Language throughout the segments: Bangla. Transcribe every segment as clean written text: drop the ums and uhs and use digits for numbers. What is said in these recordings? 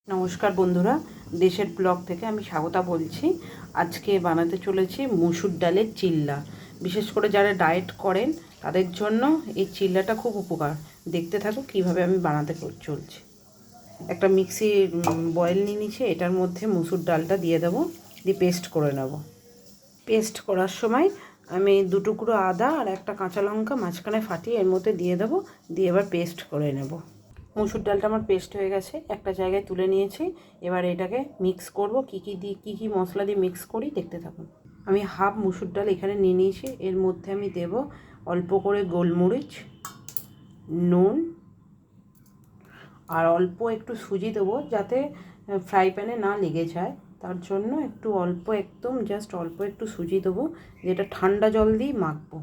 নমস্কার বন্ধুরা, দেশের ব্লগ থেকে আমি স্বাগতা বলছি। আজকে বানাতে চলেছি মুসুর ডালের চিল্লা। বিশেষ করে যারা ডায়েট করেন তাদের জন্য এই চিল্লাটা খুব উপকার। দেখতে থাকো কিভাবে আমি বানাতে চলছি। একটা মিক্সি বয়েল নিয়ে নিয়েছি, এটার মধ্যে মুসুর ডালটা দিয়ে দেবো, দিয়ে পেস্ট করে নেব। পেস্ট করার সময় আমি 2 টুকরো আদা আর একটা কাঁচা লঙ্কা মাঝখানে ফাটিয়ে এর মধ্যে দিয়ে দেবো, দিয়ে এবার পেস্ট করে নেব। মুসুর ডালটা আমার পেস্ট হয়ে গেছে, একটা জায়গায় তুলে নিয়েছি। এবার এটাকে মিক্স করব, কী কী মশলা দিয়ে মিক্স করি দেখতে থাকুন। আমি হাফ মুসুর ডাল এখানে নিয়ে নিয়েছি। এর মধ্যে আমি দেব অল্প করে গোলমরিচ, নুন আর অল্প একটু সুজি দেবো, যাতে ফ্রাই প্যানে না লেগে যায়। তার জন্য একটু অল্প, একদম জাস্ট অল্প একটু সুজি দেবো, যেটা ঠান্ডা জল দিয়ে মাখবো।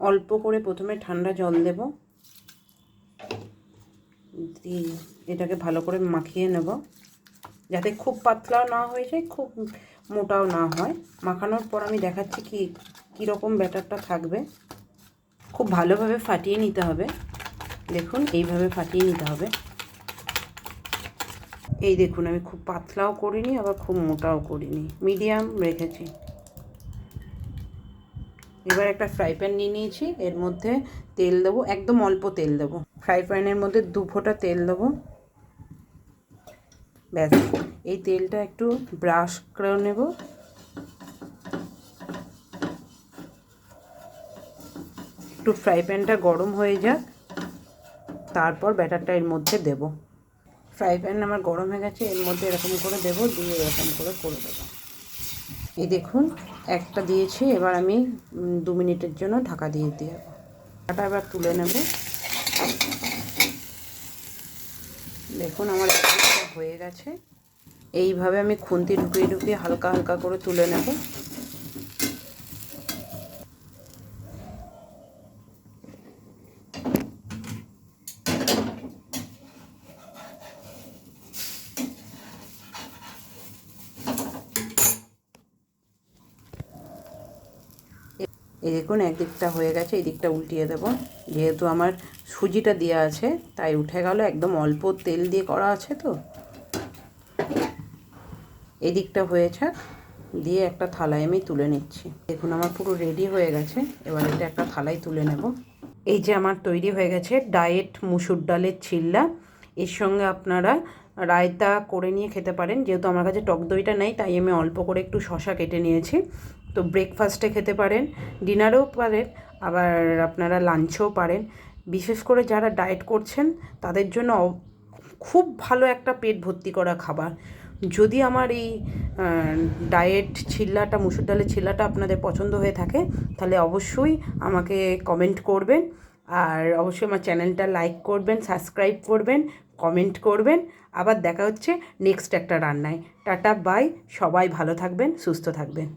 অল্প করে প্রথমে ঠান্ডা জল দেবো, দিয়ে এটাকে ভালো করে মাখিয়ে নেব, যাতে খুব পাতলাও না হয়ে যায়, খুব মোটাও না হয়। মাখানোর পর আমি দেখাচ্ছি কীরকম ব্যাটারটা থাকবে। খুব ভালোভাবে ফাটিয়ে নিতে হবে। দেখুন এইভাবে ফাটিয়ে নিতে হবে। এই দেখুন, আমি খুব পাতলাও করিনি আবার খুব মোটাও করিনি, মিডিয়াম রেখেছি। এবার একটা ফ্রাই প্যান নিয়ে নিয়েছি, এর মধ্যে তেল দেবো, একদম অল্প তেল দেবো। ফ্রাই প্যানের মধ্যে 2 ফোঁটা তেল দেবো। ব্যাস, এই তেলটা একটু ব্রাশ করে নেব। একটু ফ্রাই প্যানটা গরম হয়ে যাক, তারপর ব্যাটারটা এর মধ্যে দেব। ফ্রাই প্যান আমার গরম হয়ে গেছে, এর মধ্যে এরকম করে দেব, দিয়ে এরকম করে দেবো। এই দেখুন একটা দিয়েছি, এবার আমি 2 মিনিটের জন্য ঢাকা দিয়ে দেবো। ঢাকাটা এবার তুলে নেব। দেখুন আমার একটা হয়ে গেছে। এইভাবে আমি খুন্তি ঢুকিয়ে হালকা হালকা করে তুলে নেব। এই দেখুন একদিকটা হয়ে গেছে, এই দিকটা উল্টিয়ে দেব। যেহেতু আমার সুজিটা দেওয়া আছে তাই উঠে গেল, একদম অল্প তেল দিয়ে করা আছে তো। এই দিকটা হয়েছে, দিয়ে একটা থালায় আমি তুলে নিচ্ছি। দেখুন আমার পুরো রেডি হয়ে গেছে, এবার এটা একটা থালায় তুলে নেব। এই যে আমার তৈরি হয়ে গেছে ডায়েট মুসুর ডালের চিল্লা। এর সঙ্গে আপনারা রায়তা করে নিয়ে খেতে পারেন। যেহেতু আমার কাছে টক দইটা নেই, তাই আমি অল্প করে একটু শসা কেটে নিয়েছি। তো ব্রেকফাস্টে খেতে পারেন, ডিনারেও পারেন, আবার আপনারা লাঞ্চেও পারেন। বিশেষ করে যারা ডায়েট করছেন তাদের জন্য খুব ভালো একটা পেট ভর্তি করা খাবার। যদি আমার এই ডায়েট চিল্লাটা, মুসুর ডালের চিল্লাটা আপনাদের পছন্দ হয়ে থাকে, তাহলে অবশ্যই আমাকে কমেন্ট করবেন। আর অবশ্যই আমার চ্যানেলটা লাইক করবেন, সাবস্ক্রাইব করবেন, কমেন্ট করবেন। আবার দেখা হচ্ছে নেক্সট একটা রান্নায়। টাটা বাই, সবাই ভালো থাকবেন, সুস্থ থাকবেন।